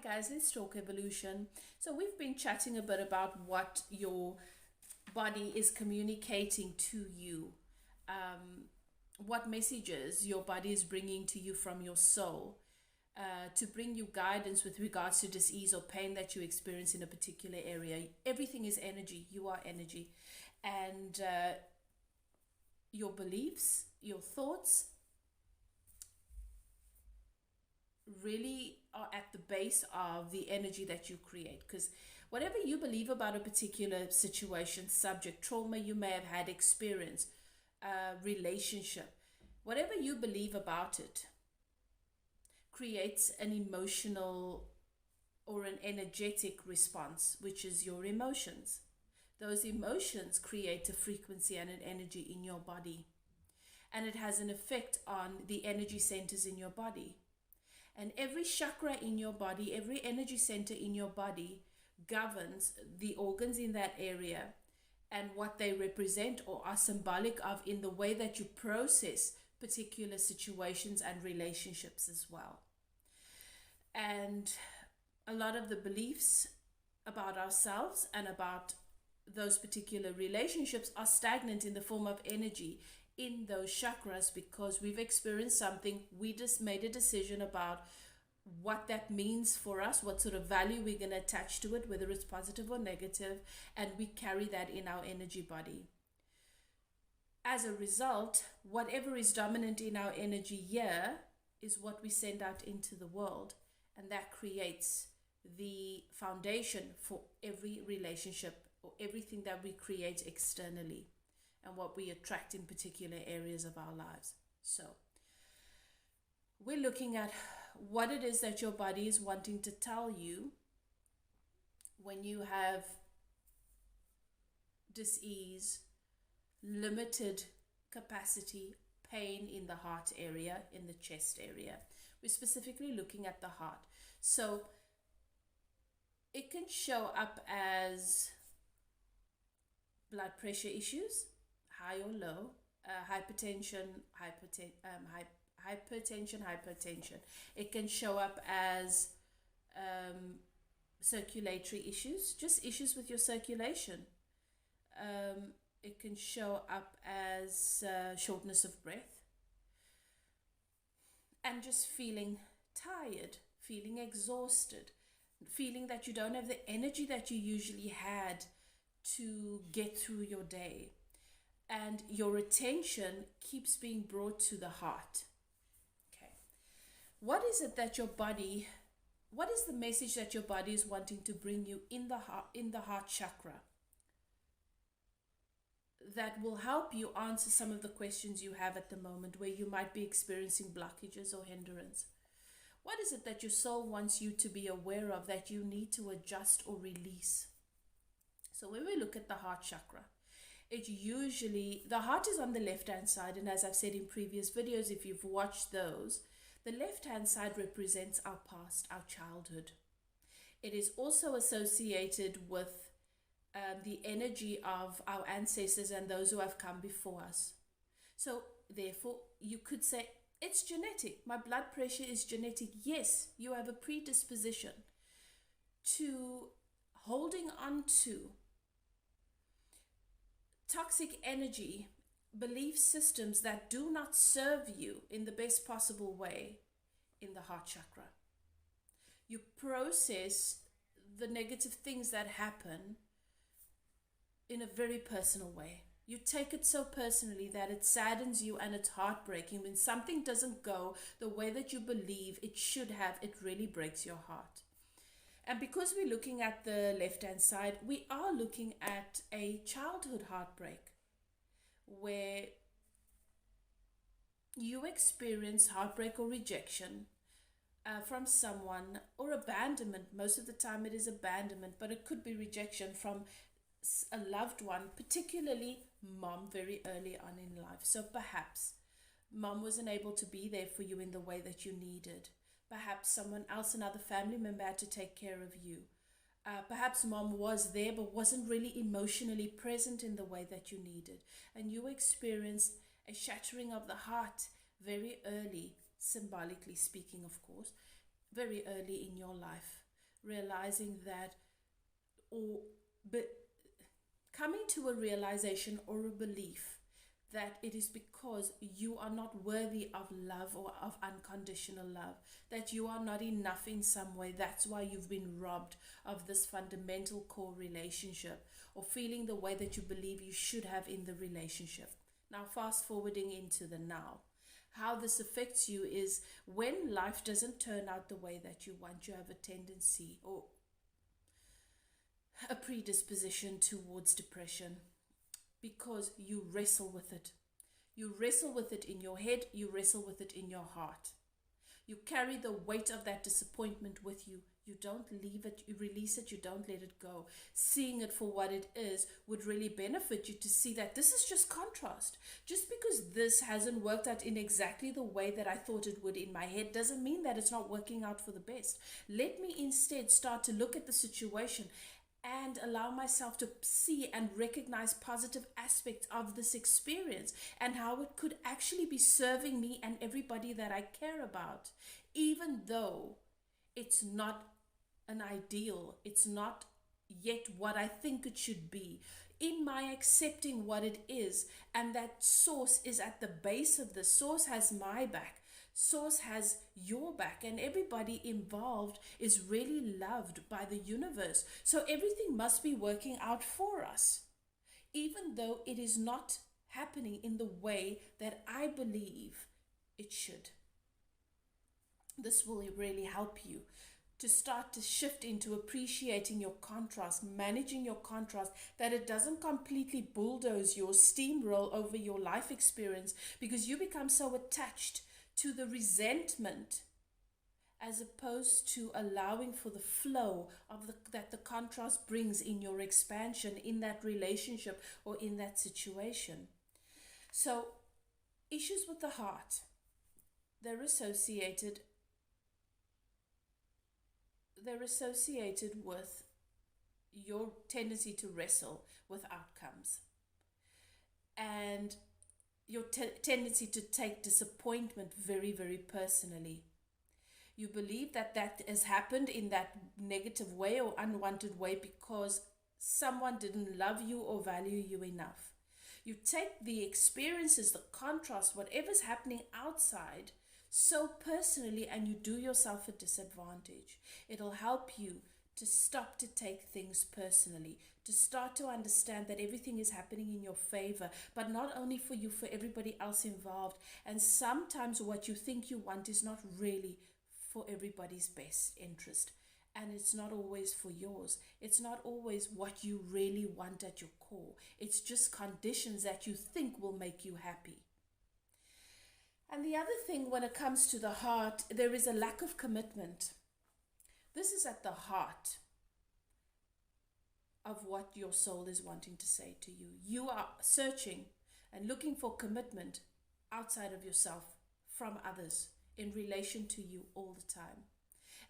guys, let's talk evolution. So we've been chatting a bit about what your body is communicating to you, what messages your body is bringing to you from your soul, to bring you guidance with regards to disease or pain that you experience in a particular area. Everything is energy. You are energy. And your beliefs, your thoughts really are at the base of the energy that you create. Because whatever you believe about a particular situation, subject, trauma you may have had, experience, relationship, whatever you believe about it creates an emotional or an energetic response, which is your emotions. Those emotions create a frequency and an energy in your body, and it has an effect on the energy centers in your body. And every chakra in your body, every energy center in your body governs the organs in that area and what they represent or are symbolic of in the way that you process particular situations and relationships as well. And a lot of the beliefs about ourselves and about those particular relationships are stagnant in the form of energy in those chakras, because we've experienced something, we just made a decision about what that means for us, what sort of value we're going to attach to it, whether it's positive or negative, and we carry that in our energy body. As a result, whatever is dominant in our energy here is what we send out into the world, and that creates the foundation for every relationship or everything that we create externally and what we attract in particular areas of our lives. So we're looking at what it is that your body is wanting to tell you when you have dis-ease, limited capacity, pain in the heart area, in the chest area. We're specifically looking at the heart. So it can show up as blood pressure issues, high or low, hypertension. It can show up as circulatory issues, just issues with your circulation. It can show up as shortness of breath and just feeling tired, feeling exhausted, feeling that you don't have the energy that you usually had to get through your day. And your attention keeps being brought to the heart. Okay. What is it that your body, what is the message that your body is wanting to bring you in the heart chakra that will help you answer some of the questions you have at the moment where you might be experiencing blockages or hindrance? What is it that your soul wants you to be aware of that you need to adjust or release? So when we look at the heart chakra, it usually, the heart is on the left-hand side, and as I've said in previous videos, if you've watched those, the left-hand side represents our past, our childhood. It is also associated with the energy of our ancestors and those who have come before us. So therefore, you could say, it's genetic. My blood pressure is genetic. Yes, you have a predisposition to holding on to toxic energy, belief systems that do not serve you in the best possible way in the heart chakra. You process the negative things that happen in a very personal way. You take it so personally that it saddens you and it's heartbreaking. When something doesn't go the way that you believe it should have, it really breaks your heart. And because we're looking at the left-hand side, we are looking at a childhood heartbreak where you experience heartbreak or rejection from someone, or abandonment. Most of the time it is abandonment, but it could be rejection from a loved one, particularly mom, very early on in life. So perhaps mom wasn't able to be there for you in the way that you needed. Perhaps someone else, another family member, had to take care of you. Perhaps mom was there but wasn't really emotionally present in the way that you needed. And you experienced a shattering of the heart very early, symbolically speaking, of course, very early in your life. realizing that, or but coming to a realization or a belief that it is because you are not worthy of love or of unconditional love, that you are not enough in some way. That's why you've been robbed of this fundamental core relationship, or feeling the way that you believe you should have in the relationship. Now, fast forwarding into the now. How this affects you is when life doesn't turn out the way that you want, you have a tendency or a predisposition towards depression, because you wrestle with it. You wrestle with it in your head, you wrestle with it in your heart. You carry the weight of that disappointment with you. You don't leave it, you release it, you don't let it go. Seeing it for what it is would really benefit you to see that this is just contrast. Just because this hasn't worked out in exactly the way that I thought it would in my head doesn't mean that it's not working out for the best. Let me instead start to look at the situation and allow myself to see and recognize positive aspects of this experience and how it could actually be serving me and everybody that I care about, even though it's not an ideal, it's not yet what I think it should be. In my accepting what it is, and that source is at the base of the source, has my back, source has your back, and everybody involved is really loved by the universe. So everything must be working out for us, even though it is not happening in the way that I believe it should. This will really help you to start to shift into appreciating your contrast, managing your contrast, that it doesn't completely bulldoze your steamroll over your life experience, because you become so attached to the resentment as opposed to allowing for the flow of that the contrast brings in your expansion in that relationship or in that situation. So issues with the heart, they're associated with your tendency to wrestle with outcomes, and your tendency to take disappointment very, very personally. You believe that that has happened in that negative way or unwanted way because someone didn't love you or value you enough. You take the experiences, the contrast, whatever's happening outside so personally, and you do yourself a disadvantage. It'll help you to stop to take things personally, to start to understand that everything is happening in your favor, but not only for you, for everybody else involved. And sometimes what you think you want is not really for everybody's best interest. And it's not always for yours. It's not always what you really want at your core. It's just conditions that you think will make you happy. And the other thing, when it comes to the heart, there is a lack of commitment. This is at the heart of what your soul is wanting to say to you. You are searching and looking for commitment outside of yourself, from others, in relation to you all the time.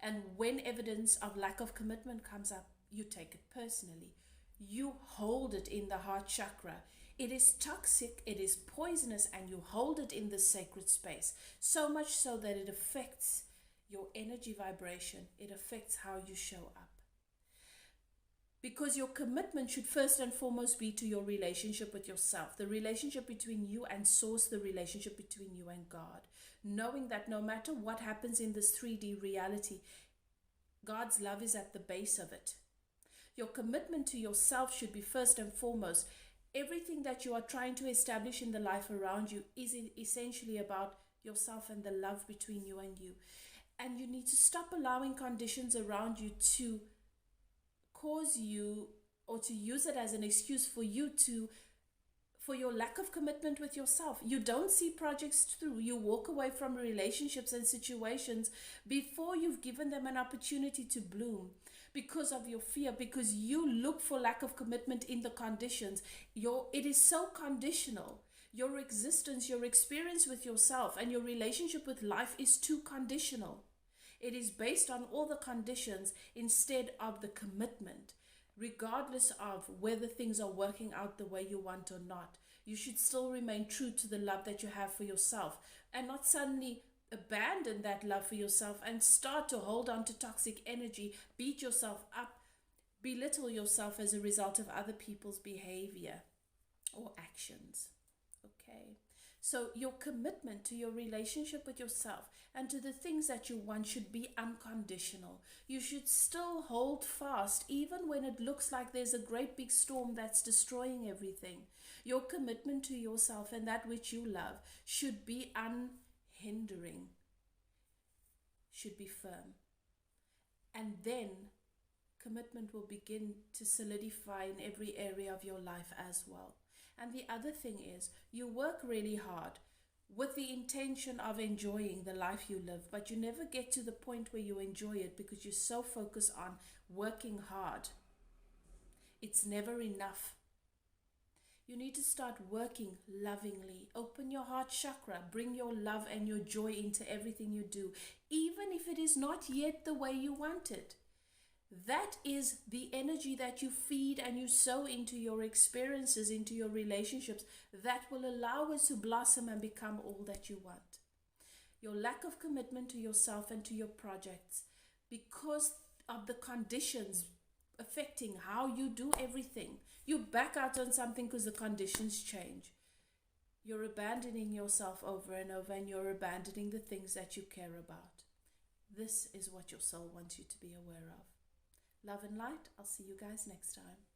And when evidence of lack of commitment comes up, you take it personally. You hold it in the heart chakra. It is toxic, it is poisonous, and you hold it in the sacred space. So much so that it affects your energy vibration. It affects how you show up. Because your commitment should first and foremost be to your relationship with yourself, the relationship between you and Source, the relationship between you and God. Knowing that no matter what happens in this 3D reality, God's love is at the base of it. Your commitment to yourself should be first and foremost. Everything that you are trying to establish in the life around you is essentially about yourself and the love between you and you. And you need to stop allowing conditions around you to cause you, or to use it as an excuse for you for your lack of commitment with yourself. You don't see projects through. You walk away from relationships and situations before you've given them an opportunity to bloom, because of your fear, because you look for lack of commitment in the conditions. It is so conditional. Your existence, your experience with yourself, and your relationship with life is too conditional. It is based on all the conditions instead of the commitment. Regardless of whether things are working out the way you want or not, you should still remain true to the love that you have for yourself, and not suddenly abandon that love for yourself and start to hold on to toxic energy, beat yourself up, belittle yourself as a result of other people's behavior or actions. Okay. So your commitment to your relationship with yourself and to the things that you want should be unconditional. You should still hold fast even when it looks like there's a great big storm that's destroying everything. Your commitment to yourself and that which you love should be unhindering, should be firm. And then commitment will begin to solidify in every area of your life as well. And the other thing is, you work really hard with the intention of enjoying the life you live, but you never get to the point where you enjoy it because you're so focused on working hard. It's never enough. You need to start working lovingly. Open your heart chakra. Bring your love and your joy into everything you do, even if it is not yet the way you want it. That is the energy that you feed and you sow into your experiences, into your relationships, that will allow us to blossom and become all that you want. Your lack of commitment to yourself and to your projects, because of the conditions affecting how you do everything, you back out on something because the conditions change. You're abandoning yourself over and over, and you're abandoning the things that you care about. This is what your soul wants you to be aware of. Love and light. I'll see you guys next time.